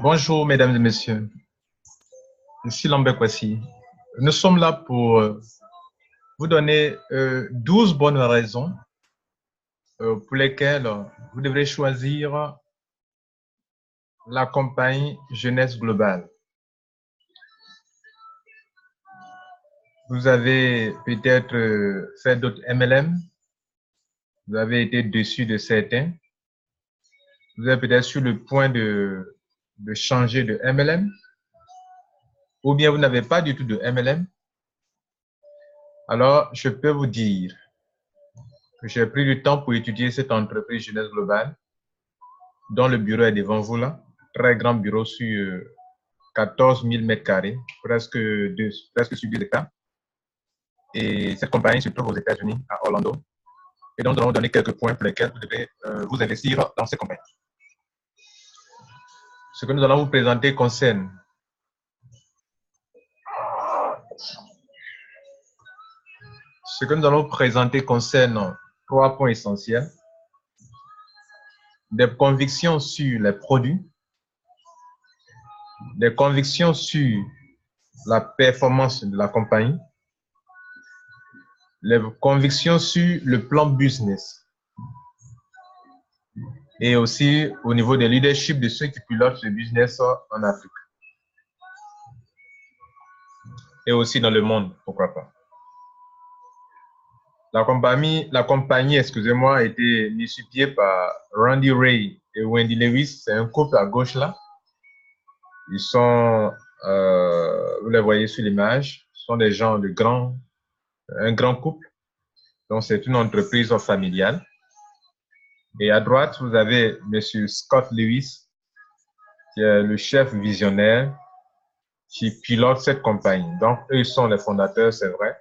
Bonjour, mesdames et messieurs. Ici Lambert Kwasi. Nous sommes là pour vous donner 12 bonnes raisons pour lesquelles vous devrez choisir la compagnie Jeunesse Globale. Vous avez peut-être fait d'autres MLM. Vous avez été déçu de certains. Vous êtes peut-être sur le point de changer de MLM. Ou bien vous n'avez pas du tout de MLM. Alors, je peux vous dire que j'ai pris du temps pour étudier cette entreprise Jeunesse Globale, dont le bureau est devant vous là. Très grand bureau sur 14 000 mètres carrés, presque sur 2 hectares. Et cette compagnie se trouve aux États-Unis, à Orlando. Et donc, nous allons donner quelques points pour lesquels vous devez vous investir dans cette compagnie. Ce que nous allons vous présenter concerne trois points essentiels. Des convictions sur les produits, des convictions sur la performance de la compagnie, les convictions sur le plan business et aussi au niveau des leadership de ceux qui pilotent ce business en Afrique et aussi dans le monde, pourquoi pas. La compagnie, excusez-moi, a été mise sur pied par Randy Ray et Wendy Lewis. C'est un couple à gauche là. Ils sont, vous les voyez sur l'image, ce sont des gens un grand couple. Donc, c'est une entreprise familiale. Et à droite, vous avez M. Scott Lewis, qui est le chef visionnaire qui pilote cette compagnie. Donc, eux sont les fondateurs, c'est vrai.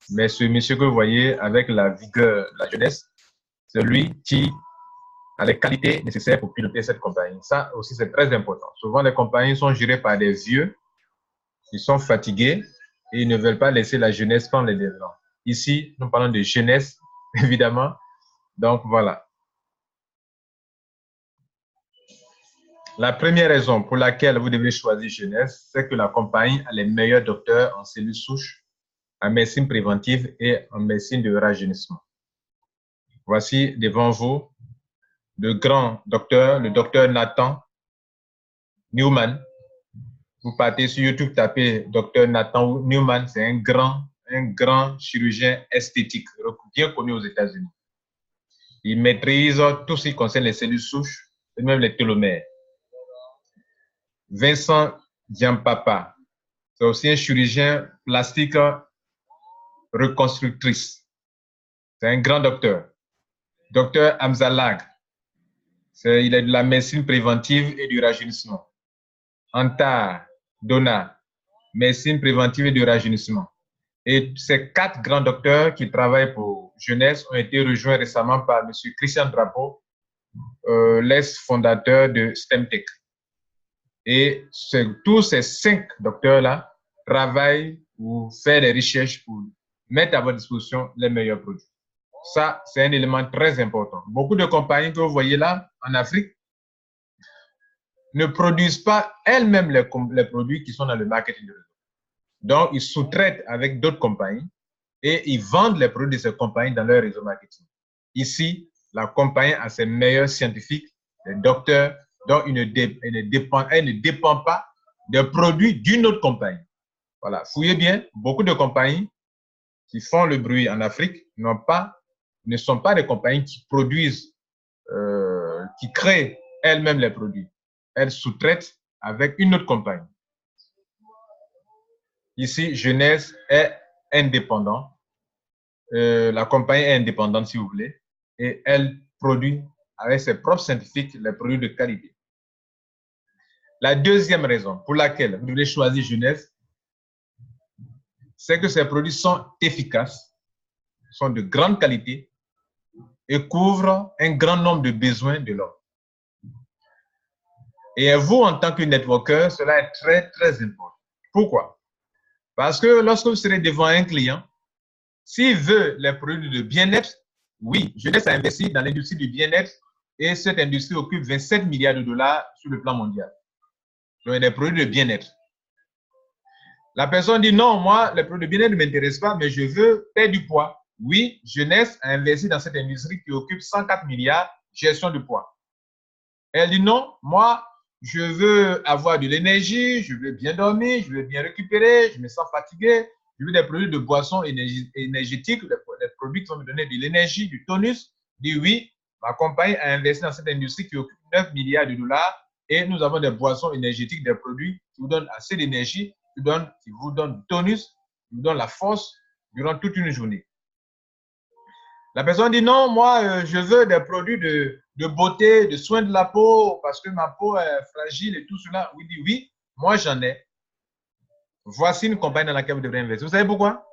Mais ce monsieur que vous voyez avec la vigueur, la jeunesse, c'est lui qui a les qualités nécessaires pour piloter cette compagnie. Ça aussi, c'est très important. Souvent, les compagnies sont gérées par des vieux, ils sont fatigués et ils ne veulent pas laisser la jeunesse prendre les devants. Ici, nous parlons de jeunesse, évidemment. Donc, voilà. La première raison pour laquelle vous devez choisir Jeunesse, c'est que la compagnie a les meilleurs docteurs en cellules souches, en médecine préventive et en médecine de rajeunissement. Voici devant vous le grand docteur, le docteur Nathan Newman. Vous partez sur YouTube, tapez docteur Nathan Newman, c'est un grand chirurgien esthétique, bien connu aux États-Unis. Il maîtrise tout ce qui concerne les cellules souches et même les télomères. Vincent Diampapa, c'est aussi un chirurgien plastique reconstructrice. C'est un grand docteur. Docteur Hamzalag, il est de la médecine préventive et du rajeunissement. Antar Dona, médecine préventive et du rajeunissement. Et ces 4 grands docteurs qui travaillent pour Jeunesse ont été rejoints récemment par M. Christian Drapeau, l'ex-fondateur de STEMTech. Et tous ces 5 docteurs-là travaillent pour faire des recherches pour mettre à votre disposition les meilleurs produits. Ça, c'est un élément très important. Beaucoup de compagnies que vous voyez là, en Afrique, ne produisent pas elles-mêmes les produits qui sont dans le marketing. Donc, ils sous-traitent avec d'autres compagnies et ils vendent les produits de ces compagnies dans leur réseau marketing. Ici, la compagnie a ses meilleurs scientifiques, les docteurs, donc elle ne dépend pas des produits d'une autre compagnie. Voilà, fouillez bien, beaucoup de compagnies qui font le bruit en Afrique ne sont pas des compagnies qui produisent, qui créent elles-mêmes les produits. Elles sous-traitent avec une autre compagnie. Ici, Jeunesse est indépendant. La compagnie est indépendante, si vous voulez, et elle produit avec ses propres scientifiques les produits de qualité. La deuxième raison pour laquelle vous devez choisir Jeunesse, c'est que ces produits sont efficaces, sont de grande qualité et couvrent un grand nombre de besoins de l'homme. Et vous, en tant que networker, cela est très, très important. Pourquoi? Parce que lorsque vous serez devant un client, s'il veut les produits de bien-être, oui, Jeunesse a investi dans l'industrie du bien-être et cette industrie occupe 27 milliards de dollars sur le plan mondial. Donc, des produits de bien-être. La personne dit non, moi, les produits de bien-être ne m'intéressent pas, mais je veux perdre du poids. Oui, Jeunesse a investi dans cette industrie qui occupe 104 milliards, gestion du poids. Elle dit non, moi, je veux avoir de l'énergie, je veux bien dormir, je veux bien récupérer, je me sens fatigué, je veux des produits de boissons énergétiques, des produits qui vont me donner de l'énergie, du tonus. Dit oui, ma compagnie a investi dans cette industrie qui occupe 9 milliards de dollars et nous avons des boissons énergétiques, des produits qui vous donnent assez d'énergie, qui vous donnent du tonus, qui vous donnent la force durant toute une journée. La personne dit non, moi, je veux des produits de beauté, de soins de la peau, parce que ma peau est fragile et tout cela. Oui, dit oui, moi j'en ai. Voici une compagnie dans laquelle vous devrez investir. Vous savez pourquoi?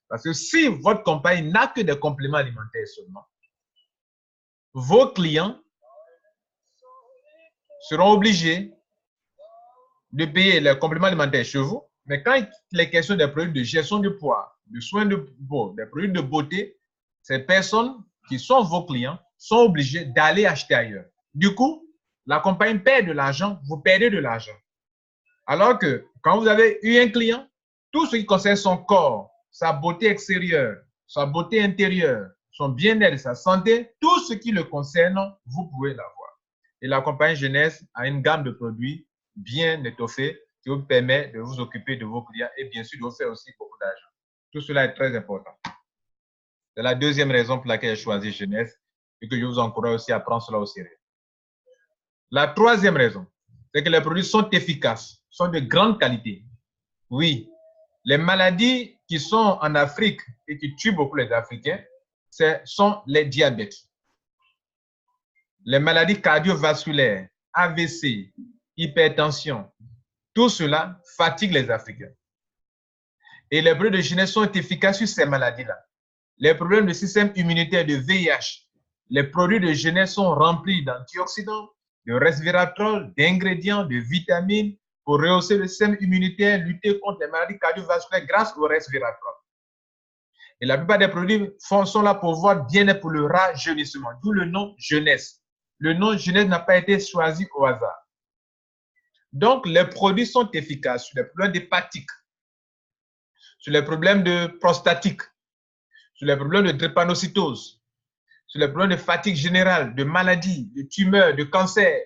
Parce que si votre compagnie n'a que des compléments alimentaires seulement, vos clients seront obligés de payer les compléments alimentaires chez vous. Mais quand il est question des produits de gestion du poids, de soins de peau, des produits de beauté, ces personnes qui sont vos clients sont obligés d'aller acheter ailleurs. Du coup, la compagnie perd de l'argent, vous perdez de l'argent. Alors que quand vous avez eu un client, tout ce qui concerne son corps, sa beauté extérieure, sa beauté intérieure, son bien-être, sa santé, tout ce qui le concerne, vous pouvez l'avoir. Et la compagnie Jeunesse a une gamme de produits bien étoffée qui vous permet de vous occuper de vos clients et bien sûr de vous faire aussi beaucoup d'argent. Tout cela est très important. C'est la deuxième raison pour laquelle j'ai choisi Jeunesse et que je vous encourage aussi à prendre cela au sérieux. La troisième raison, c'est que les produits sont efficaces, sont de grande qualité. Oui, les maladies qui sont en Afrique et qui tuent beaucoup les Africains, ce sont les diabètes. Les maladies cardiovasculaires, AVC, hypertension, tout cela fatigue les Africains. Et les produits de Jeunesse sont efficaces sur ces maladies-là. Les problèmes de système immunitaire de VIH, les produits de Jeunesse sont remplis d'antioxydants, de resveratrol, d'ingrédients, de vitamines pour rehausser le système immunitaire, lutter contre les maladies cardiovasculaires grâce au resveratrol. Et la plupart des produits sont là pour voir bien-être pour le rajeunissement, d'où le nom Jeunesse. Le nom Jeunesse n'a pas été choisi au hasard. Donc, les produits sont efficaces sur les problèmes hépatiques, sur les problèmes de prostatiques, sur les problèmes de drépanocytose, sur les problèmes de fatigue générale, de maladies, de tumeurs, de cancer,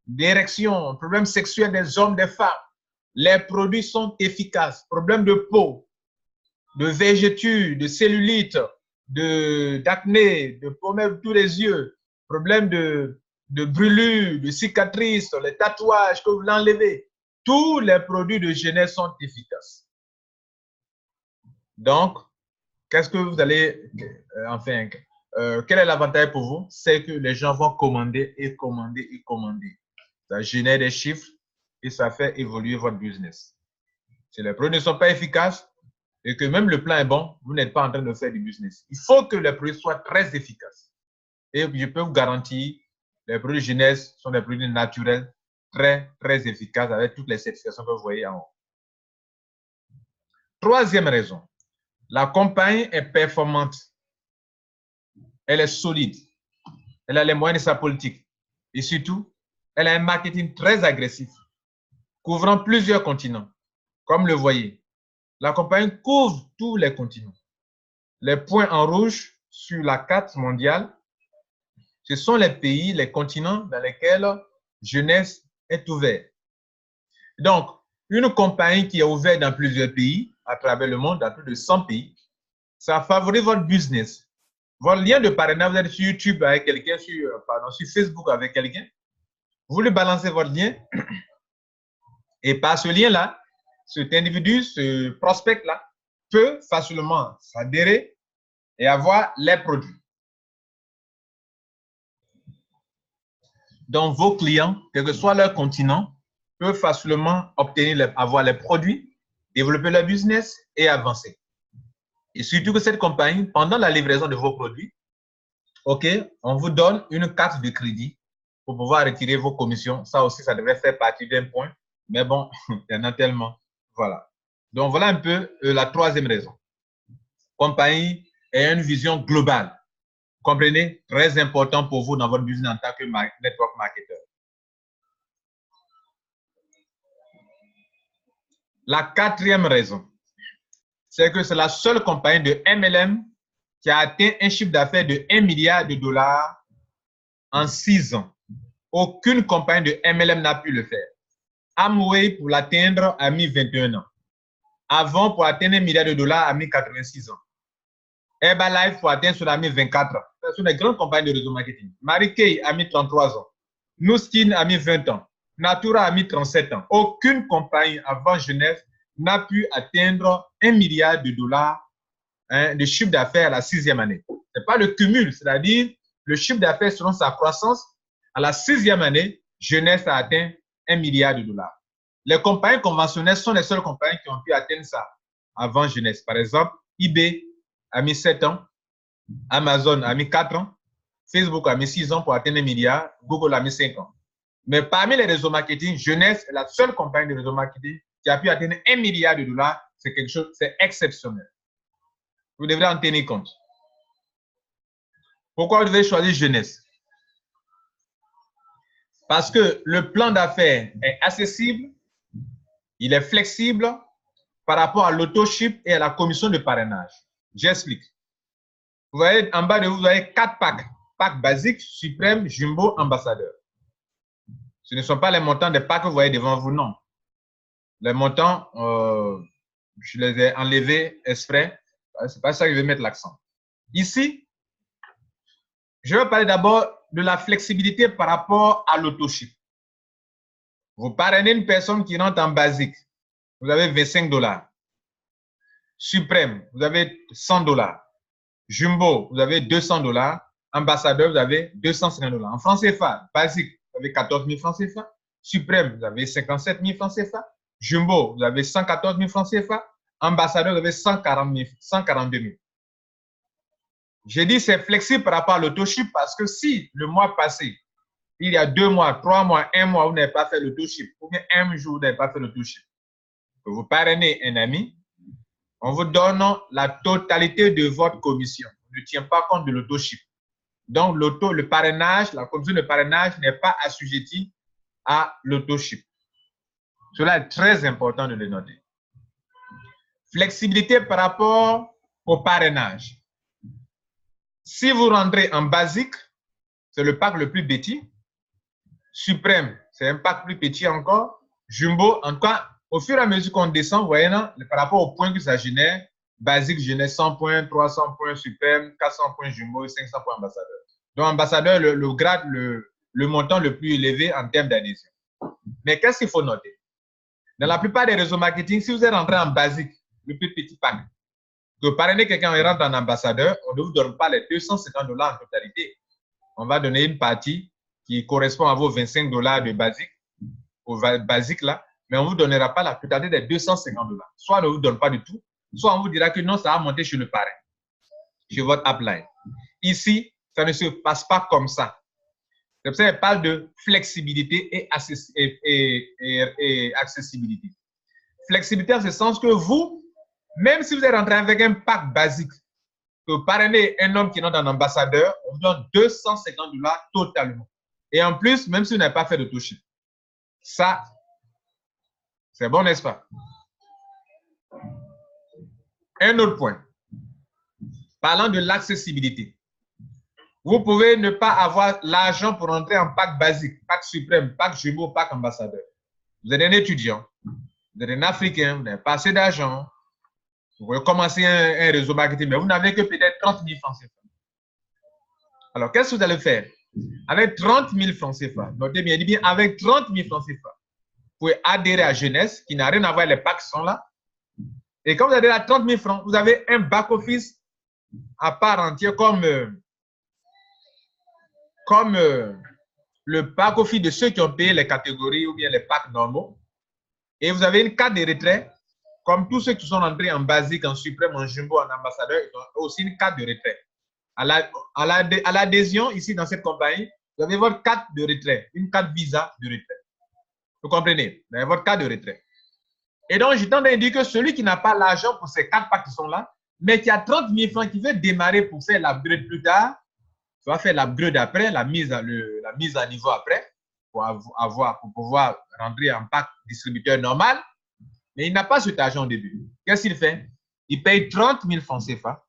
d'érection, problèmes sexuels des hommes, des femmes. Les produits sont efficaces. Problèmes de peau, de vergetures, de cellulite, d'acné, de pommettes de tous les yeux, problèmes de brûlures, de cicatrices, les tatouages que vous voulez enlever. Tous les produits de Jeunesse sont efficaces. Donc, qu'est-ce que vous allez, quel est l'avantage pour vous? C'est que les gens vont commander et commander et commander. Ça génère des chiffres et ça fait évoluer votre business. Si les produits ne sont pas efficaces et que même le plan est bon, vous n'êtes pas en train de faire du business. Il faut que les produits soient très efficaces. Et je peux vous garantir, les produits Jeunesse sont des produits naturels, très, très efficaces avec toutes les certifications que vous voyez en haut. Troisième raison, la compagnie est performante. Elle est solide. Elle a les moyens de sa politique. Et surtout, elle a un marketing très agressif, couvrant plusieurs continents. Comme le voyez, la compagnie couvre tous les continents. Les points en rouge sur la carte mondiale, ce sont les pays, les continents dans lesquels Jeunesse est ouverte. Donc, une compagnie qui est ouverte dans plusieurs pays, à travers le monde, dans plus de 100 pays, ça favorise votre business. Votre lien de partenariat, vous êtes sur YouTube avec quelqu'un, sur Facebook avec quelqu'un, vous lui balancez votre lien et par ce lien-là, cet individu, ce prospect-là, peut facilement s'adhérer et avoir les produits. Donc, vos clients, quel que soit leur continent, peuvent facilement avoir les produits, développer leur business et avancer. Et surtout que cette compagnie, pendant la livraison de vos produits, OK, on vous donne une carte de crédit pour pouvoir retirer vos commissions. Ça aussi, ça devrait faire partie d'un point. Mais bon, il y en a tellement. Voilà. Donc, voilà un peu la troisième raison. Compagnie a une vision globale. Comprenez? Très important pour vous dans votre business en tant que network marketer. La quatrième raison, c'est que c'est la seule compagnie de MLM qui a atteint un chiffre d'affaires de 1 milliard de dollars en 6 ans. Aucune compagnie de MLM n'a pu le faire. Amway, pour l'atteindre, a mis 21 ans. Avant, pour atteindre 1 milliard de dollars, a mis 86 ans. Herbalife, pour atteindre cela, a mis 24 ans. Ce sont des grandes compagnies de réseau marketing. Mary Kay a mis 33 ans. Nuskin a mis 20 ans. Natura a mis 37 ans. Aucune compagnie avant Genève n'a pu atteindre 1 milliard de dollars de chiffre d'affaires à la 6e année. Ce n'est pas le cumul, c'est-à-dire le chiffre d'affaires selon sa croissance. À la 6e année, Jeunesse a atteint 1 milliard de dollars. Les compagnies conventionnelles sont les seules compagnies qui ont pu atteindre ça avant Jeunesse. Par exemple, eBay a mis 7 ans, Amazon a mis 4 ans, Facebook a mis 6 ans pour atteindre 1 milliard, Google a mis 5 ans. Mais parmi les réseaux marketing, Jeunesse est la seule compagnie de réseau marketing qui a pu atteindre 1 milliard de dollars. C'est quelque chose, c'est exceptionnel. Vous devrez en tenir compte. Pourquoi vous devez choisir Jeunesse? Parce que le plan d'affaires est accessible, il est flexible par rapport à l'auto-ship et à la commission de parrainage. J'explique. Vous voyez, en bas de vous, vous avez 4 packs. Pack basique, suprême, jumbo, ambassadeur. Ce ne sont pas les montants des packs que vous voyez devant vous, non. Les montants, je les ai enlevés exprès. Ce n'est pas ça que je vais mettre l'accent. Ici, je vais parler d'abord de la flexibilité par rapport à l'auto-ship. Vous parrainez une personne qui rentre en basique. Vous avez 25 $. Suprême, vous avez 100 $. Jumbo, vous avez 200 $. Ambassadeur, vous avez 250 $. En francs CFA, basique, vous avez 14 000 francs CFA. Suprême, vous avez 57 000 francs CFA. Jumbo, vous avez 114 000 francs CFA. Ambassadeur, vous avez 142 000. J'ai dit c'est flexible par rapport à l'auto-ship parce que si le mois passé, il y a 2 mois, 3 mois, 1 mois, vous n'avez pas fait l'auto-ship, ou bien 1 jour, vous n'avez pas fait l'auto-ship, vous parrainez un ami, on vous donne la totalité de votre commission. On ne tient pas compte de l'auto-ship. Donc, le parrainage, la commission de parrainage n'est pas assujettie à l'auto-ship. Cela est très important de le noter. Flexibilité par rapport au parrainage. Si vous rentrez en basique, c'est le pack le plus petit. Suprême, c'est un pack plus petit encore. Jumbo, en tout cas, au fur et à mesure qu'on descend, vous voyez, là, par rapport au point que ça génère, basique génère 100 points, 300 points suprême, 400 points jumbo, 500 points ambassadeur. Donc, ambassadeur, le grade, le montant le plus élevé en termes d'adhésion. Mais qu'est-ce qu'il faut noter? Dans la plupart des réseaux marketing, si vous êtes rentré en basique, le plus petit pack, que parrainer quelqu'un et rentre en ambassadeur, on ne vous donne pas les 250 $ en totalité. On va donner une partie qui correspond à vos 25 $ de basique, au basique là, mais on ne vous donnera pas la totalité des 250 $. Soit on ne vous donne pas du tout, soit on vous dira que non, ça va monter chez le parrain, chez votre upline. Ici, ça ne se passe pas comme ça. C'est pour ça qu'elle parle de flexibilité et accessibilité. Flexibilité en ce sens que vous, même si vous êtes rentré avec un pack basique, que vous parrainez un homme qui rentre en ambassadeur, on vous donne 250 $ totalement. Et en plus, même si vous n'avez pas fait de touche, ça, c'est bon, n'est-ce pas? Un autre point. Parlant de l'accessibilité. Vous pouvez ne pas avoir l'argent pour entrer en pack basique, pack suprême, pack jumbo, pack ambassadeur. Vous êtes un étudiant, vous êtes un Africain, vous n'avez pas assez d'argent. Vous pouvez commencer un réseau marketing, mais vous n'avez que peut-être 30 000 francs CFA. Alors, qu'est-ce que vous allez faire? Avec 30 000 francs CFA, notez bien, dit bien, avec 30 000 francs CFA, vous pouvez adhérer à Jeunesse, qui n'a rien à voir, les packs sont là. Et quand vous adhérez à 30 000 francs, vous avez un back-office à part entière comme le back-office de ceux qui ont payé les catégories ou bien les packs normaux. Et vous avez une carte de retrait, comme tous ceux qui sont entrés en basique, en suprême, en jumbo, en ambassadeur, ils ont aussi une carte de retrait. À l'adhésion, ici, dans cette compagnie, vous avez votre carte de retrait, une carte Visa de retrait. Vous comprenez? Vous avez votre carte de retrait. Et donc, je tente à dire que celui qui n'a pas l'argent pour ces 4 packs qui sont là, mais qui a 30 000 francs, qui veut démarrer pour faire l'upgrade plus tard, tu vas faire l'upgrade après, la mise à niveau après, pour pouvoir rentrer en pack distributeur normal. Mais il n'a pas cet argent au début. Qu'est-ce qu'il fait? Il paye 30 000 francs CFA.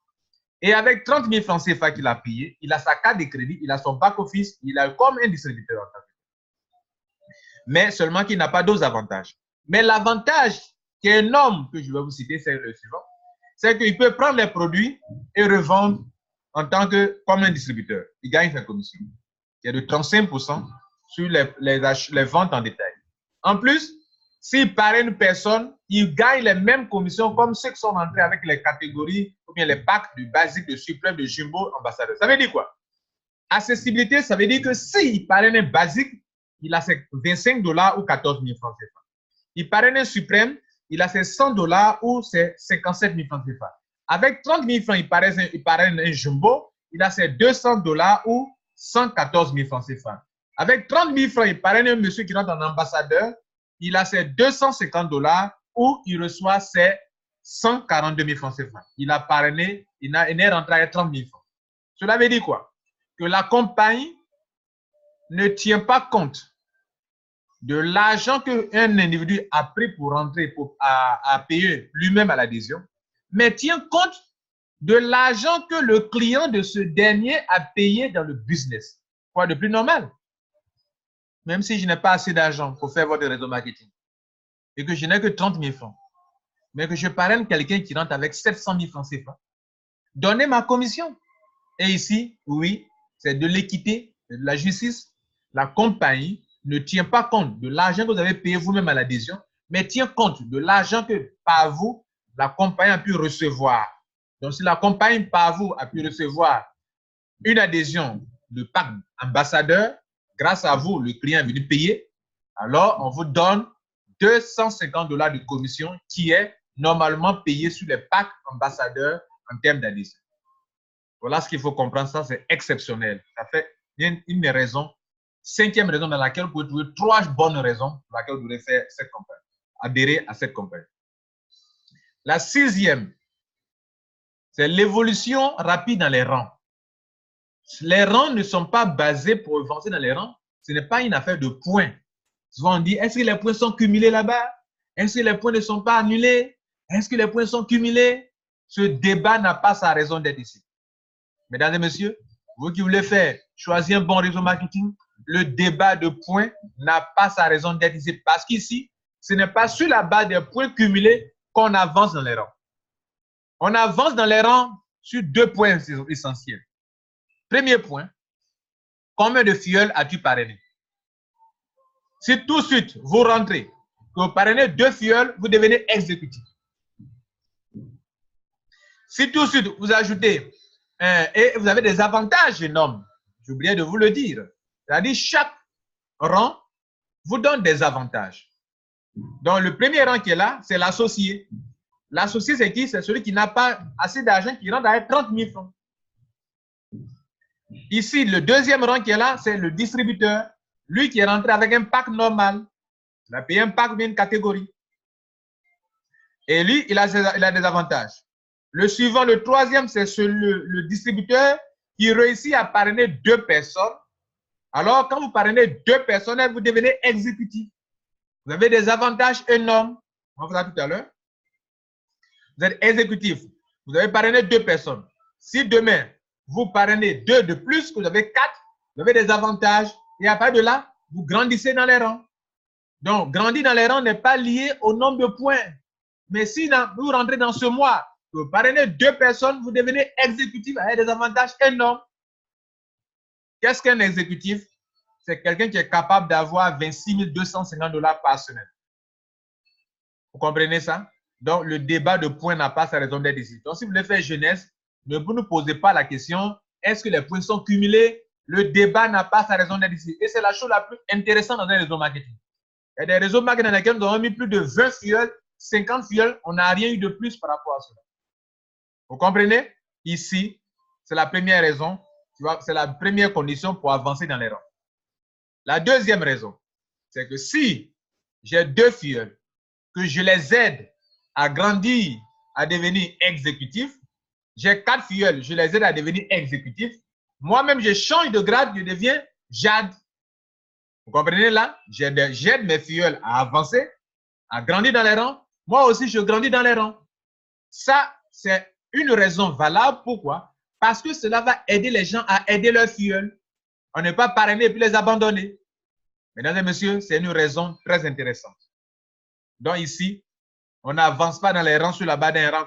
Et avec 30 000 francs CFA qu'il a payé, il a sa carte de crédit, il a son back-office, il a comme un distributeur. Mais seulement qu'il n'a pas d'autres avantages. Mais l'avantage qui est énorme, que je vais vous citer, c'est le suivant. C'est qu'il peut prendre les produits et revendre en tant que comme un distributeur. Il gagne sa commission. Il y a de 35% sur les ventes en détail. En plus, s'il parraine une personne, il gagne les mêmes commissions comme ceux qui sont entrés avec les catégories ou bien les packs du basique, de suprême, de jumbo, ambassadeur. Ça veut dire quoi? Accessibilité, ça veut dire que s'il parraine un basique, il a ses 25 $ ou 14 000 francs CFA. Il parraine un suprême, il a ses 100 $ ou ses 57 000 francs CFA. Avec 30 000 francs, il parraine un jumbo, il a ses 200 $ ou 114 000 francs CFA. Avec 30 000 francs, il parraine un monsieur qui rentre en ambassadeur, il a ses 250 $ ou il reçoit ses 142 000 francs CFA. Il a parrainé, il est rentré à 30 000 francs. Cela veut dire quoi? Que la compagnie ne tient pas compte de l'argent qu'un individu a pris pour rentrer, à payer lui-même à l'adhésion, mais tient compte de l'argent que le client de ce dernier a payé dans le business. Quoi de plus normal? Même si je n'ai pas assez d'argent pour faire votre réseau marketing et que je n'ai que 30 000 francs, mais que je parraine quelqu'un qui rentre avec 700 000 francs CFA, donnez ma commission. Et ici, oui, c'est de l'équité, c'est de la justice. La compagnie ne tient pas compte de l'argent que vous avez payé vous-même à l'adhésion, mais tient compte de l'argent que par vous, la compagnie a pu recevoir. Donc, si la compagnie par vous a pu recevoir une adhésion de pack ambassadeur, grâce à vous, le client est venu payer, alors on vous donne 250 $ de commission qui est normalement payé sur les packs ambassadeurs en termes d'adhésion. Voilà ce qu'il faut comprendre, ça c'est exceptionnel. Ça fait une des raisons, 5e raison dans laquelle vous pouvez trouver 3 bonnes raisons pour laquelle vous devez faire cette compagnie, adhérer à cette compagnie. La 6e, c'est l'évolution rapide dans les rangs. Les rangs ne sont pas basés pour avancer dans les rangs, ce n'est pas une affaire de points. Souvent on dit, est-ce que les points sont cumulés là-bas? Est-ce que les points ne sont pas annulés? Est-ce que les points sont cumulés? Ce débat n'a pas sa raison d'être ici. Mesdames et messieurs, vous qui voulez faire choisir un bon réseau marketing, le débat de points n'a pas sa raison d'être ici parce qu'ici, ce n'est pas sur la base des points cumulés qu'on avance dans les rangs. On avance dans les rangs sur 2 points essentiels. Premier point, combien de filleuls as-tu parrainé? Si tout de suite vous rentrez, que vous parrainez 2 filleuls, vous devenez exécutif. Si tout de suite vous ajoutez et vous avez des avantages énormes, j'oubliais de vous le dire. C'est-à-dire chaque rang vous donne des avantages. Donc le premier rang qui est là, c'est l'associé. L'associé, c'est qui? C'est celui qui n'a pas assez d'argent, qui rentre avec 30 000 francs. Ici, le deuxième rang qui est là, c'est le distributeur. Lui qui est rentré avec un pack normal. Il a payé un pack ou bien une catégorie. Et lui, il a des avantages. Le suivant, le troisième, c'est le distributeur qui réussit à parrainer 2 personnes. Alors, quand vous parrainez 2 personnes, vous devenez exécutif. Vous avez des avantages énormes. On va faire ça tout à l'heure. Vous êtes exécutif. Vous avez parrainé 2 personnes. Si demain, vous parrainez 2 de plus, que vous avez 4, vous avez des avantages. Et à partir de là, vous grandissez dans les rangs. Donc, grandir dans les rangs n'est pas lié au nombre de points. Mais si vous rentrez dans ce mois, vous parrainez 2 personnes, vous devenez exécutif avec des avantages énormes. Qu'est-ce qu'un exécutif? C'est quelqu'un qui est capable d'avoir 26 250 $ par semaine. Vous comprenez ça? Donc, le débat de points n'a pas sa raison d'être ici. Donc, si vous voulez faire jeunesse, ne vous nous posez pas la question, est-ce que les points sont cumulés? Le débat n'a pas sa raison d'être ici. Et c'est la chose la plus intéressante dans un réseau marketing. Il y a des réseaux marketing dans lesquels nous avons mis plus de 20 filleuls, 50 filleuls, on n'a rien eu de plus par rapport à cela. Vous comprenez? Ici, c'est la première raison, c'est la première condition pour avancer dans les rangs. La deuxième raison, c'est que si j'ai 2 filleuls, que je les aide à grandir, à devenir exécutifs, j'ai 4 filleuls, je les aide à devenir exécutifs, moi-même je change de grade, je deviens JAD. Vous comprenez là? J'aide mes filleuls à avancer, à grandir dans les rangs, moi aussi, je grandis dans les rangs. Ça, c'est une raison valable. Pourquoi? Parce que cela va aider les gens à aider leurs filleuls. On n'est pas parrainé et puis les abandonner. Mesdames et messieurs, c'est une raison très intéressante. Donc ici, on n'avance pas dans les rangs sur la base d'un rang,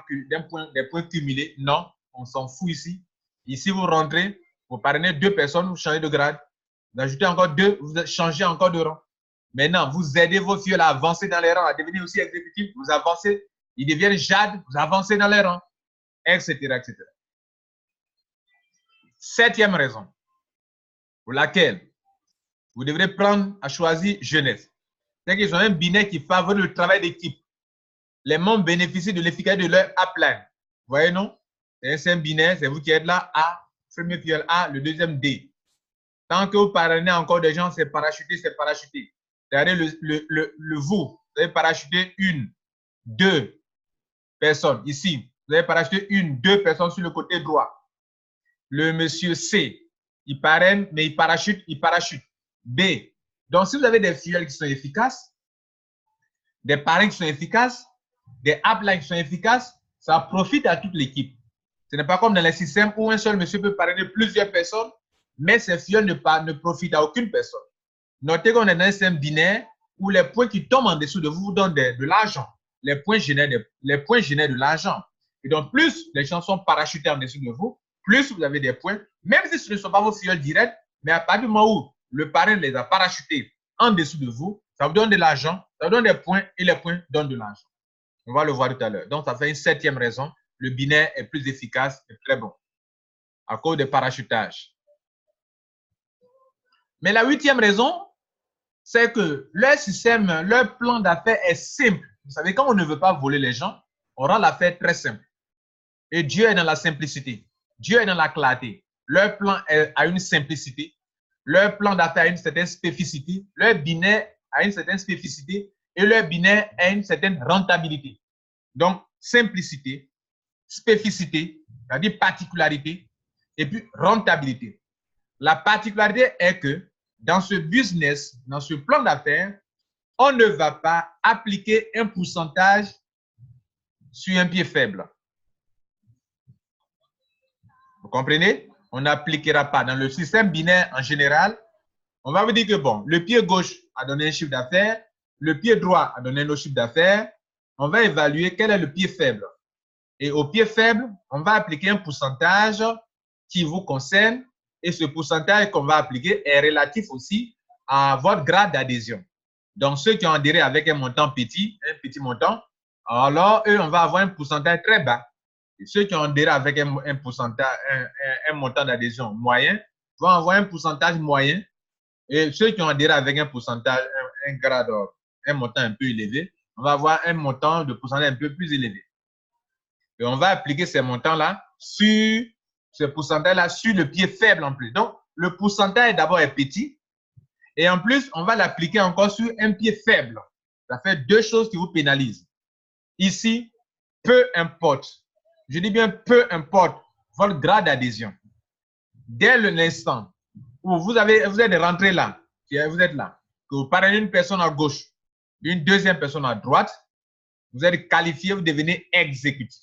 des points cumulés. Non, on s'en fout ici. Ici, vous rentrez, vous parrainez 2 personnes, vous changez de grade. Vous ajoutez encore 2, vous changez encore de rang. Maintenant, vous aidez vos filleuls à avancer dans les rangs, à devenir aussi exécutifs. Vous avancez, ils deviennent jade, vous avancez dans les rangs, etc., etc. 7e raison pour laquelle vous devrez prendre à choisir jeunesse. C'est qu'ils ont un binet qui favorise le travail d'équipe. Les membres bénéficient de l'efficacité de leur upline. Vous voyez, non? C'est un binet, c'est vous qui êtes là, A, premier filleul A, le deuxième D. Tant que vous parrainez encore des gens, c'est parachuté, c'est parachuté. C'est-à-dire vous avez parachuté 1, 2 personnes. Ici, vous avez parachuté 1, 2 personnes sur le côté droit. Le monsieur C, il parraine, mais il parachute, B. Donc, si vous avez des filleuls qui sont efficaces, des parrains qui sont efficaces, des uplines qui sont efficaces, ça profite à toute l'équipe. Ce n'est pas comme dans les systèmes où un seul monsieur peut parrainer plusieurs personnes, mais ces filleuls ne profitent à aucune personne. Notez qu'on est dans un système binaire où les points qui tombent en dessous de vous donnent de l'argent. Les points génèrent de l'argent. Et donc, plus les gens sont parachutés en dessous de vous, plus vous avez des points, même si ce ne sont pas vos filleuls directs, mais à partir du moment où le parrain les a parachutés en dessous de vous, ça vous donne de l'argent, ça vous donne des points et les points donnent de l'argent. On va le voir tout à l'heure. Donc, ça fait une 7e raison. Le binaire est plus efficace et très bon à cause des parachutages. Mais la 8e raison, c'est que leur système, leur plan d'affaires est simple. Vous savez, quand on ne veut pas voler les gens, on rend l'affaire très simple. Et Dieu est dans la simplicité. Dieu est dans la clarté. Leur plan a une simplicité. Leur plan d'affaires a une certaine spécificité. Leur binaire a une certaine spécificité. Et leur binaire a une certaine rentabilité. Donc, simplicité, spécificité, c'est-à-dire particularité, et puis rentabilité. La particularité est que dans ce business, dans ce plan d'affaires, on ne va pas appliquer un pourcentage sur un pied faible. Vous comprenez? On n'appliquera pas. Dans le système binaire en général, on va vous dire que bon, le pied gauche a donné un chiffre d'affaires, le pied droit a donné un autre chiffre d'affaires. On va évaluer quel est le pied faible. Et au pied faible, on va appliquer un pourcentage qui vous concerne. Et ce pourcentage qu'on va appliquer est relatif aussi à votre grade d'adhésion. Donc, ceux qui ont adhéré avec un montant petit, un petit montant, alors eux, on va avoir un pourcentage très bas. Et ceux qui ont adhéré avec un pourcentage, un montant d'adhésion moyen, vont avoir un pourcentage moyen. Et ceux qui ont adhéré avec un pourcentage, un grade, un montant un peu élevé, on va avoir un montant de pourcentage un peu plus élevé. Et on va appliquer ces montants-là sur ce pourcentage-là, sur le pied faible en plus. Donc, le pourcentage d'abord est petit. Et en plus, on va l'appliquer encore sur un pied faible. Ça fait 2 choses qui vous pénalisent. Ici, peu importe, je dis bien peu importe votre grade d'adhésion. Dès l'instant où vous êtes rentré là, vous êtes là, que vous parlez d'une personne à gauche, d'une deuxième personne à droite, vous êtes qualifié, vous devenez exécutif.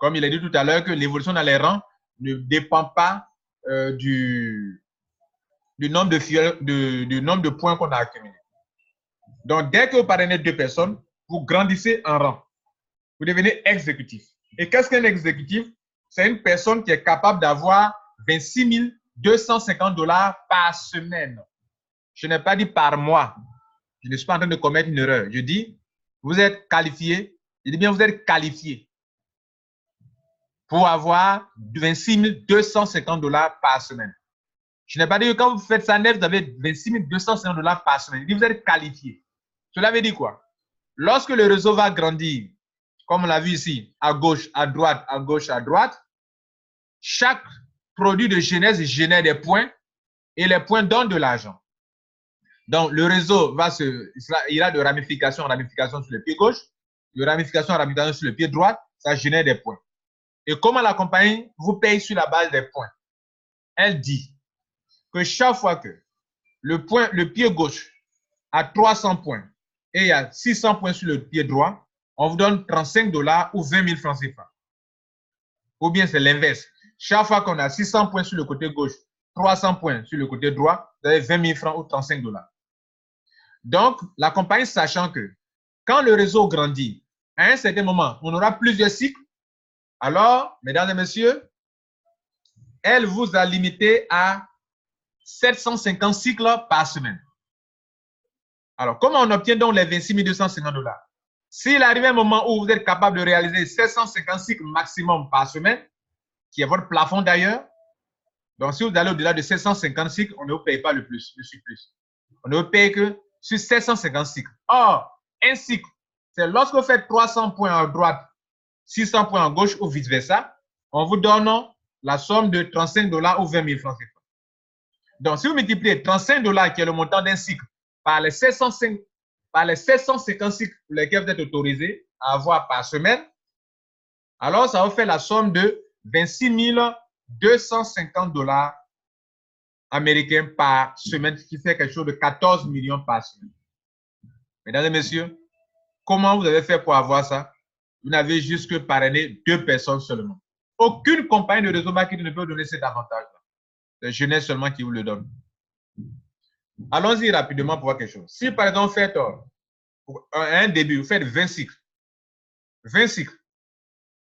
Comme il a dit tout à l'heure que l'évolution dans les rangs ne dépend pas du nombre de points qu'on a accumulés. Donc, dès que vous parrainez 2 personnes, vous grandissez en rang. Vous devenez exécutif. Et qu'est-ce qu'un exécutif? C'est une personne qui est capable d'avoir 26 250 $ par semaine. Je n'ai pas dit par mois. Je ne suis pas en train de commettre une erreur. Je dis, vous êtes qualifié. Je dis bien, vous êtes qualifié pour avoir 26 250 $ par semaine. Je n'ai pas dit que quand vous faites ça net, vous avez 26 250 $ par semaine. Je dis, vous êtes qualifié. Cela veut dire quoi? Lorsque le réseau va grandir, comme on l'a vu ici, à gauche, à droite, à gauche, à droite, chaque produit de genèse génère des points et les points donnent de l'argent. Donc, le réseau ira de ramification en ramification sur le pied gauche, de ramification en ramification sur le pied droit, ça génère des points. Et comment la compagnie vous paye sur la base des points? Elle dit que chaque fois que le pied gauche a 300 points et il y a 600 points sur le pied droit, on vous donne 35 $ ou 20 000 francs CFA. Ou bien c'est l'inverse. Chaque fois qu'on a 600 points sur le côté gauche, 300 points sur le côté droit, vous avez 20 000 francs ou 35 $. Donc, la compagnie, sachant que quand le réseau grandit, à un certain moment, on aura plusieurs cycles. Alors, mesdames et messieurs, elle vous a limité à 750 cycles par semaine. Alors, comment on obtient donc les 26 250 $? S'il arrive un moment où vous êtes capable de réaliser 750 cycles maximum par semaine, qui est votre plafond d'ailleurs, donc si vous allez au-delà de 750 cycles, on ne vous paye pas le surplus. On ne vous paye que sur 750 cycles. Or, un cycle, c'est lorsque vous faites 300 points à droite, 600 points à gauche ou vice-versa, on vous donne la somme de 35 $ ou 20 000 francs CFA. Donc, si vous multipliez 35 $ qui est le montant d'un cycle par les 750 cycles pour lesquels vous êtes autorisé à avoir par semaine, alors ça vous fait la somme de 26 250 $ américains par semaine, ce qui fait quelque chose de 14 millions par semaine. Mesdames et messieurs, comment vous avez fait pour avoir ça? Vous n'avez juste que parrainé 2 personnes seulement. Aucune compagnie de réseau marketing ne peut vous donner cet avantage-là. C'est Jeunesse seulement qui vous le donne. Allons-y rapidement pour voir quelque chose. Si par exemple, vous faites un début, vous faites 20 cycles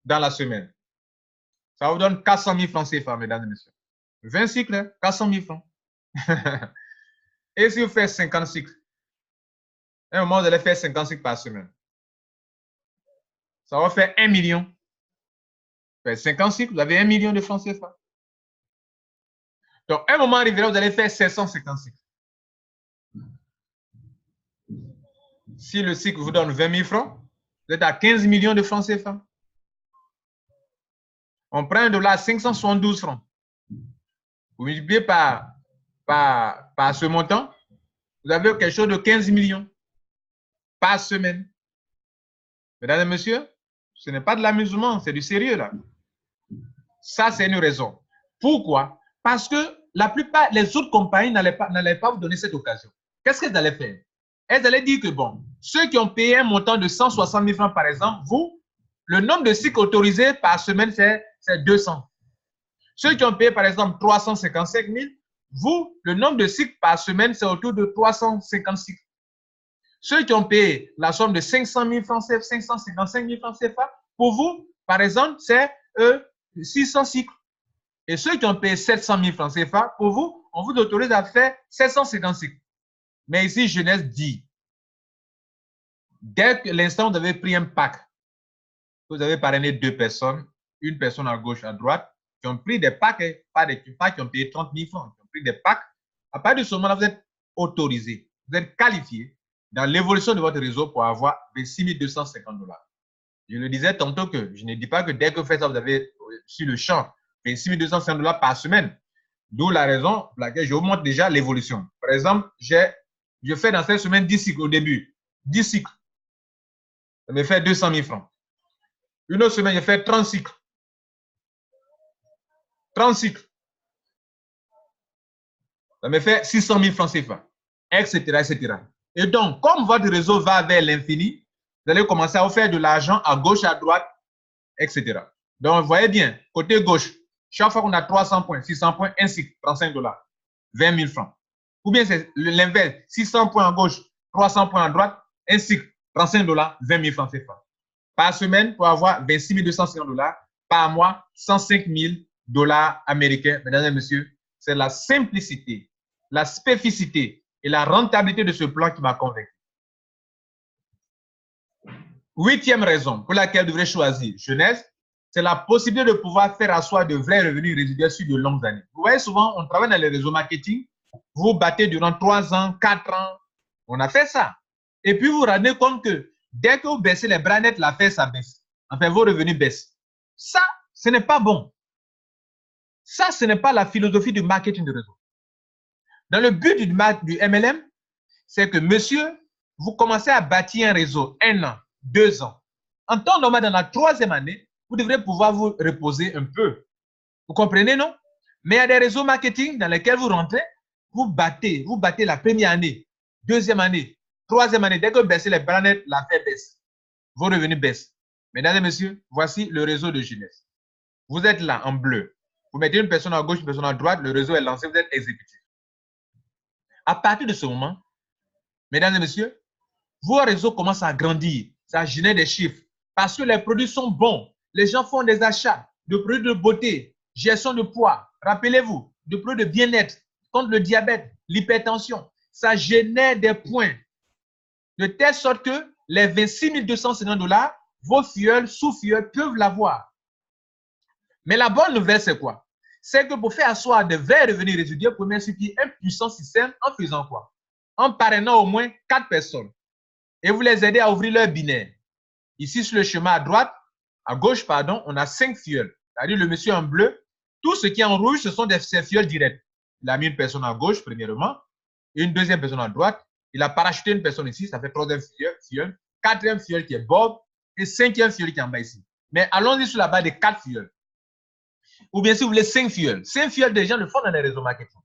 dans la semaine, ça vous donne 400 000 francs CFA, mesdames et messieurs. 20 cycles, 400 000 francs. Et si vous faites 50 cycles, à un moment, vous allez faire 50 cycles par semaine. Ça va faire 1 million. Vous faites 50 cycles, vous avez 1 million de francs CFA. Donc, à un moment arrivé, vous allez faire 750 cycles. Si le cycle vous donne 20 000 francs, vous êtes à 15 millions de francs CFA. On prend $1 572 francs. Vous multipliez par ce montant, vous avez quelque chose de 15 millions par semaine. Mesdames et messieurs, ce n'est pas de l'amusement, c'est du sérieux là. Ça, c'est une raison. Pourquoi? Parce que la plupart, les autres compagnies n'allaient pas vous donner cette occasion. Qu'est-ce qu'elles allaient faire? Elles allaient dire que, bon, ceux qui ont payé un montant de 160 000 francs, par exemple, vous, le nombre de cycles autorisés par semaine, c'est 200. Ceux qui ont payé, par exemple, 355 000, vous, le nombre de cycles par semaine, c'est autour de 350 cycles. Ceux qui ont payé la somme de 500 000 francs CFA, 555 000 francs CFA, pour vous, par exemple, c'est 600 cycles. Et ceux qui ont payé 700 000 francs CFA, pour vous, on vous autorise à faire 750 cycles. Mais ici, Jeunesse dit, dès que l'instant où vous avez pris un pack, vous avez parrainé 2 personnes, une personne à gauche, à droite, qui ont pris des packs, pas des packs qui ont payé 30 000 francs, qui ont pris des packs. À partir de ce moment-là, vous êtes autorisé, vous êtes qualifié dans l'évolution de votre réseau pour avoir 26 250 $. Je le disais tantôt que je ne dis pas que dès que vous faites ça, vous avez sur le champ 26 250 $ par semaine. D'où la raison pour laquelle je vous montre déjà l'évolution. Par exemple, je fais dans cette semaine 10 cycles au début. 10 cycles. Ça me fait 200 000 francs. Une autre semaine, je fais 30 cycles. 30 cycles. Ça me fait 600 000 francs CFA, etc., etc. Et donc, comme votre réseau va vers l'infini, vous allez commencer à vous faire de l'argent à gauche, à droite, etc. Donc, vous voyez bien, côté gauche, chaque fois qu'on a 300 points, 600 points, un cycle, 35 $, 20 000 francs. Ou bien c'est l'inverse, 600 points à gauche, 300 points à droite, un cycle, 35 $, 20 000 francs CFA. Par semaine, pour avoir 26 250 $, par mois, 105 000 $ américains. Mesdames et messieurs, c'est la simplicité, la spécificité et la rentabilité de ce plan qui m'a convaincu. 8e raison pour laquelle vous devrez choisir Jeunesse, c'est la possibilité de pouvoir faire asseoir de vrais revenus résiduels sur de longues années. Vous voyez, souvent, on travaille dans les réseaux marketing, vous battez durant 3 ans, 4 ans, on a fait ça. Et puis, vous vous rendez compte que dès que vous baissez les bras nets, l'affaire, ça baisse. Enfin, vos revenus baissent. Ça, ce n'est pas bon. Ça, ce n'est pas la philosophie du marketing de réseau. Dans le but du MLM, c'est que, monsieur, vous commencez à bâtir un réseau 1 an, 2 ans. En temps normal, dans la 3e année, vous devrez pouvoir vous reposer un peu. Vous comprenez, non? Mais il y a des réseaux marketing dans lesquels vous rentrez, vous battez la première année, 2e année, 3e année. Dès que vous baissez les bras nets, l'affaire baisse. vos revenus baissent. Mesdames et messieurs, voici le réseau de jeunesse. Vous êtes là en bleu. Vous mettez une personne à gauche, une personne à droite, le réseau est lancé, vous êtes exécutif. À partir de ce moment, mesdames et messieurs, vos réseaux commencent à grandir. Ça génère des chiffres parce que les produits sont bons. Les gens font des achats de produits de beauté, gestion de poids. Rappelez-vous, de produits de bien-être, contre le diabète, l'hypertension. Ça génère des points de telle sorte que les 26 250 $, vos filleuls, sous-filleuls peuvent l'avoir. Mais la bonne nouvelle, c'est quoi? C'est que pour faire asseoir de vrais revenus résiduels, vous pouvez mettre sur pied un puissant système en faisant quoi? En parrainant au moins 4 personnes. Et vous les aidez à ouvrir leur binaire. Ici, sur le chemin à droite, à gauche, pardon, on a 5 filleuls. C'est-à-dire le monsieur en bleu, tout ce qui est en rouge, ce sont ses filleuls directs. Il a mis une personne à gauche, premièrement, et une deuxième personne à droite. Il a parachuté une personne ici, ça fait troisième filleul, quatrième filleul qui est Bob, et cinquième filleul qui est en bas ici. Mais allons-y sur la base des 4 filleuls. Ou bien si vous voulez 5 filleuls. 5 filleuls, des gens le font dans les réseaux marketing,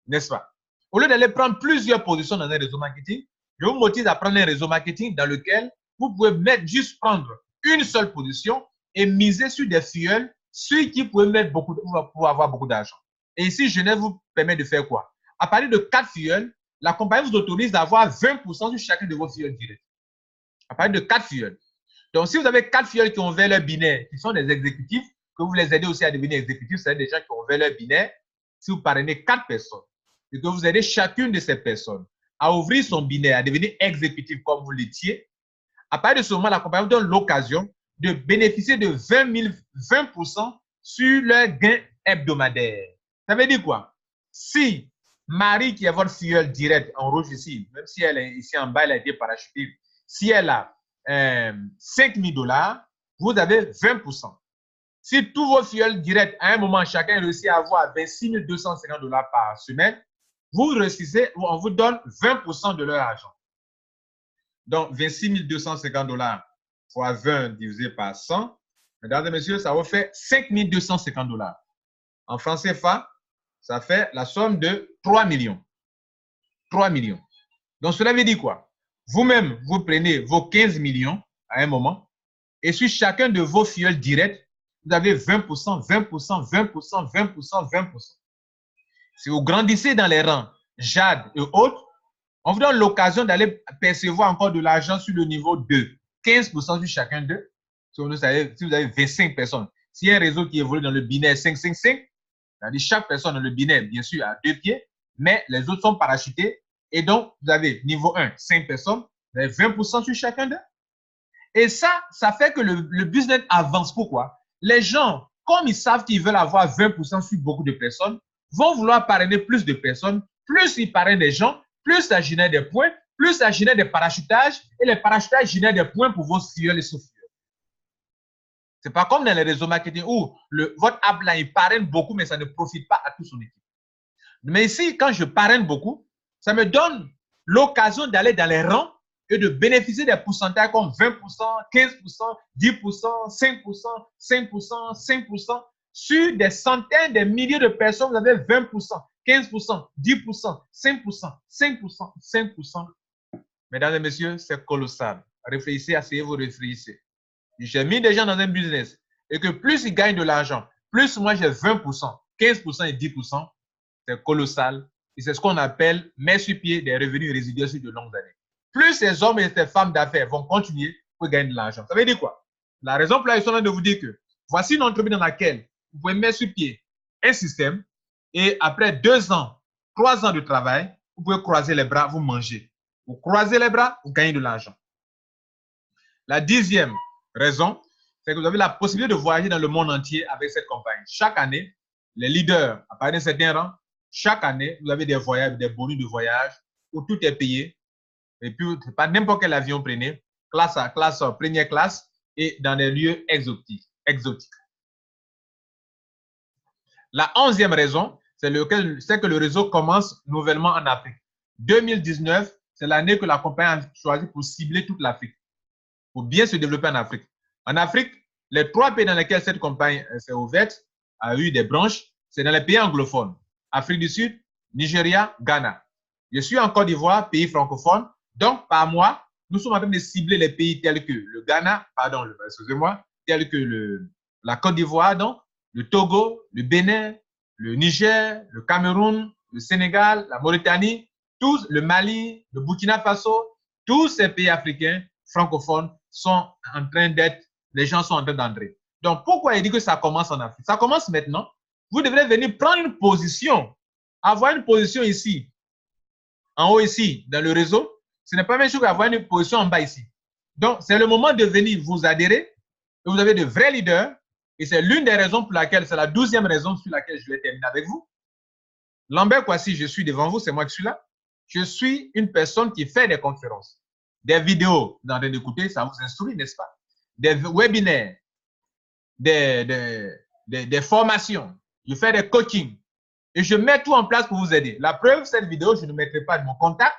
n'est-ce pas? Au lieu d'aller prendre plusieurs positions dans un réseau marketing, je vous motive à prendre un réseau marketing dans lequel vous pouvez juste prendre une seule position et miser sur des filleuls sur qui vous pouvez mettre beaucoup pour avoir beaucoup d'argent. Et ici, Genève vous permet de faire quoi? À partir de 4 filleuls, la compagnie vous autorise d'avoir 20% sur chacun de vos filleuls directs. À partir de 4 filleuls. Donc, si vous avez 4 filleuls qui ont ouvert leur binaire, qui sont des exécutifs, que vous les aidez aussi à devenir exécutifs, c'est des gens qui ont ouvert leur binaire, si vous parrainez 4 personnes, et que vous aidez chacune de ces personnes à ouvrir son binaire, à devenir exécutif comme vous l'étiez, à partir de ce moment, la compagnie vous donne l'occasion de bénéficier de 20% sur leur gain hebdomadaire. Ça veut dire quoi? Si Marie, qui est votre filleule direct en rouge ici, même si elle est ici en bas, elle a été parachutée, si elle a 5 000 $, vous avez 20%. Si tous vos filleuls directs, à un moment, chacun réussit à avoir 26 250 $ par semaine, vous réussissez, on vous donne 20% de leur argent. Donc, 26 250 $ fois 20 divisé par 100, mesdames et messieurs, ça vous fait 5 250 $. En francs CFA, ça fait la somme de 3 millions. 3 millions. Donc, cela veut dire quoi? Vous-même, vous prenez vos 15 millions à un moment, et sur chacun de vos filleuls directs, vous avez 20%, 20%, 20%, 20%, 20%. Si vous grandissez dans les rangs Jade et autres, on vous donne l'occasion d'aller percevoir encore de l'argent sur le niveau 2. 15% sur chacun d'eux. Si vous avez 25 personnes, s'il y a un réseau qui évolue dans le binaire 5-5-5, c'est-à-dire chaque personne dans le binaire, bien sûr, à 2 pieds, mais les autres sont parachutés. Et donc, vous avez niveau 1, 5 personnes, vous avez 20% sur chacun d'eux. Et ça fait que le business avance. Pourquoi? Les gens, comme ils savent qu'ils veulent avoir 20% sur beaucoup de personnes, vont vouloir parrainer plus de personnes. Plus ils parrainent des gens, plus ça génère des points, plus ça génère des parachutages, et les parachutages génèrent des points pour vos filleuls et sous-filleuls. Ce n'est pas comme dans les réseaux marketing où votre app là, il parraine beaucoup, mais ça ne profite pas à toute son équipe. Mais ici, quand je parraine beaucoup, ça me donne l'occasion d'aller dans les rangs et de bénéficier des pourcentages comme 20%, 15%, 10%, 5%, 5%, 5%. Sur des centaines, des milliers de personnes, vous avez 20%, 15%, 10%, 5%, 5%, 5%. Mesdames et messieurs, c'est colossal. Réfléchissez, asseyez-vous, réfléchissez. J'ai mis des gens dans un business et que plus ils gagnent de l'argent, plus moi j'ai 20%, 15% et 10%, c'est colossal. Et c'est ce qu'on appelle mettre sur pied des revenus résiduels sur de longues années. Plus ces hommes et ces femmes d'affaires vont continuer pour gagner de l'argent. Ça veut dire quoi? La raison pour laquelle ils sont là de vous dire que voici une entreprise dans laquelle vous pouvez mettre sur pied un système et après 2 ans, 3 ans de travail, vous pouvez croiser les bras, vous mangez. Vous croisez les bras, vous gagnez de l'argent. La 10e raison, c'est que vous avez la possibilité de voyager dans le monde entier avec cette compagnie. Chaque année, les leaders, à partir d'un certain rang, chaque année, vous avez des voyages, des bonus de voyage où tout est payé. Et puis, pas n'importe quel avion prenez, classe première classe et dans des lieux exotiques. La 11e raison, c'est que le réseau commence nouvellement en Afrique. 2019, c'est l'année que la compagnie a choisi pour cibler toute l'Afrique, pour bien se développer en Afrique. En Afrique, les 3 pays dans lesquels cette compagnie s'est ouverte, a eu des branches, c'est dans les pays anglophones. Afrique du Sud, Nigeria, Ghana. Je suis en Côte d'Ivoire, pays francophone. Donc, par mois, nous sommes en train de cibler les pays tels que le Ghana, pardon, excusez-moi, tels que la Côte d'Ivoire, donc, le Togo, le Bénin, le Niger, le Cameroun, le Sénégal, la Mauritanie, tous, le Mali, le Burkina Faso, tous ces pays africains francophones sont en train d'être, les gens sont en train d'entrer. Donc, pourquoi il dit que ça commence en Afrique? Ça commence maintenant. Vous devrez venir prendre une position, avoir une position ici, en haut ici, dans le réseau. Ce n'est pas même chose qu'avoir une position en bas ici. Donc, c'est le moment de venir vous adhérer. Et vous avez de vrais leaders. Et c'est l'une des raisons pour laquelle, c'est la 12e raison sur laquelle je vais terminer avec vous. Lambert Kouassi, je suis devant vous, c'est moi qui suis là. Je suis une personne qui fait des conférences, des vidéos, vous êtes en train d'écouter, ça vous instruit, n'est-ce pas? Des webinaires, des formations, je fais des coachings et je mets tout en place pour vous aider. La preuve, cette vidéo, je ne mettrai pas de mon contact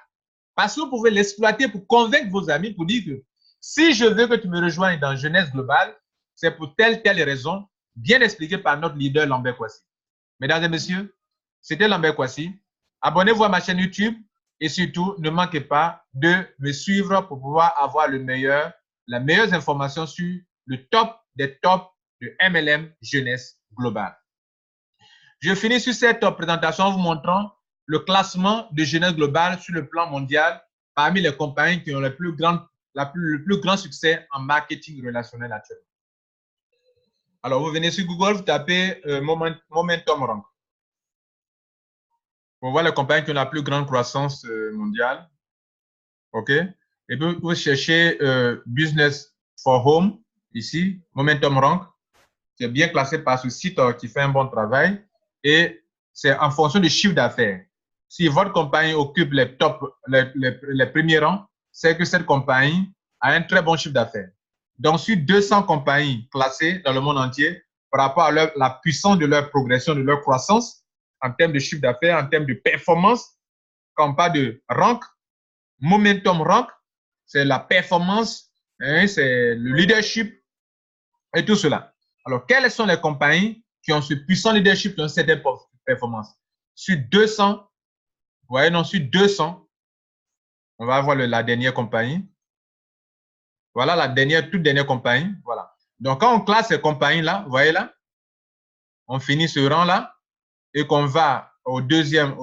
parce que vous pouvez l'exploiter pour convaincre vos amis, pour dire que si je veux que tu me rejoignes dans Jeunesse Globale, c'est pour telle raison, bien expliqué par notre leader Lambert Kouassi. Mesdames et messieurs, c'était Lambert Kouassi. Abonnez-vous à ma chaîne YouTube et surtout, ne manquez pas de me suivre pour pouvoir avoir les meilleures informations sur le top des tops de MLM Jeunesse Globale. Je finis sur cette présentation en vous montrant le classement de Jeunesse Globale sur le plan mondial parmi les compagnies qui ont le plus grand succès en marketing relationnel actuellement. Alors, vous venez sur Google, vous tapez Momentum Rank. Pour voir les compagnies qui ont la plus grande croissance mondiale. OK? Et puis, vous cherchez Business for Home, ici, Momentum Rank. C'est bien classé par ce site qui fait un bon travail. Et c'est en fonction du chiffre d'affaires. Si votre compagnie occupe les premiers rangs, c'est que cette compagnie a un très bon chiffre d'affaires. Donc, sur 200 compagnies classées dans le monde entier, par rapport à la puissance de leur progression, de leur croissance, en termes de chiffre d'affaires, en termes de performance, quand on parle de rank, Momentum Rank, c'est la performance, hein, c'est le leadership et tout cela. Alors, quelles sont les compagnies qui ont ce puissant leadership, qui ont cette performance? Sur 200, vous voyez, non, sur 200, on va voir la dernière compagnie. Voilà la toute dernière compagnie. Voilà. Donc, quand on classe ces compagnies-là, vous voyez là, on finit ce rang-là et qu'on va au deuxième,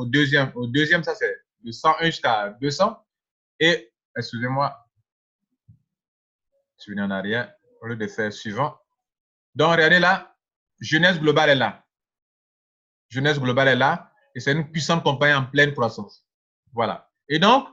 ça c'est de 101 jusqu'à 200. Et, excusez-moi, je suis en arrière, au lieu de faire suivant. Donc, regardez là, Jeunesse Globale est là. Jeunesse Globale est là et c'est une puissante compagnie en pleine croissance. Voilà. Et donc,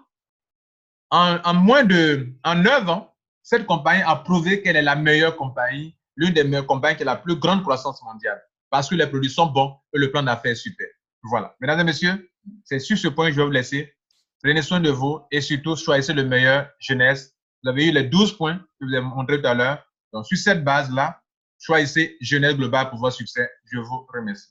en 9 ans, cette compagnie a prouvé qu'elle est la meilleure compagnie, l'une des meilleures compagnies qui a la plus grande croissance mondiale parce que les produits sont bons et le plan d'affaires est super. Voilà. Mesdames et messieurs, c'est sur ce point que je vais vous laisser. Prenez soin de vous et surtout, choisissez le meilleur jeunesse. Vous avez eu les 12 points que je vous ai montré tout à l'heure. Donc, sur cette base-là, choisissez Jeunesse Globale pour votre succès. Je vous remercie.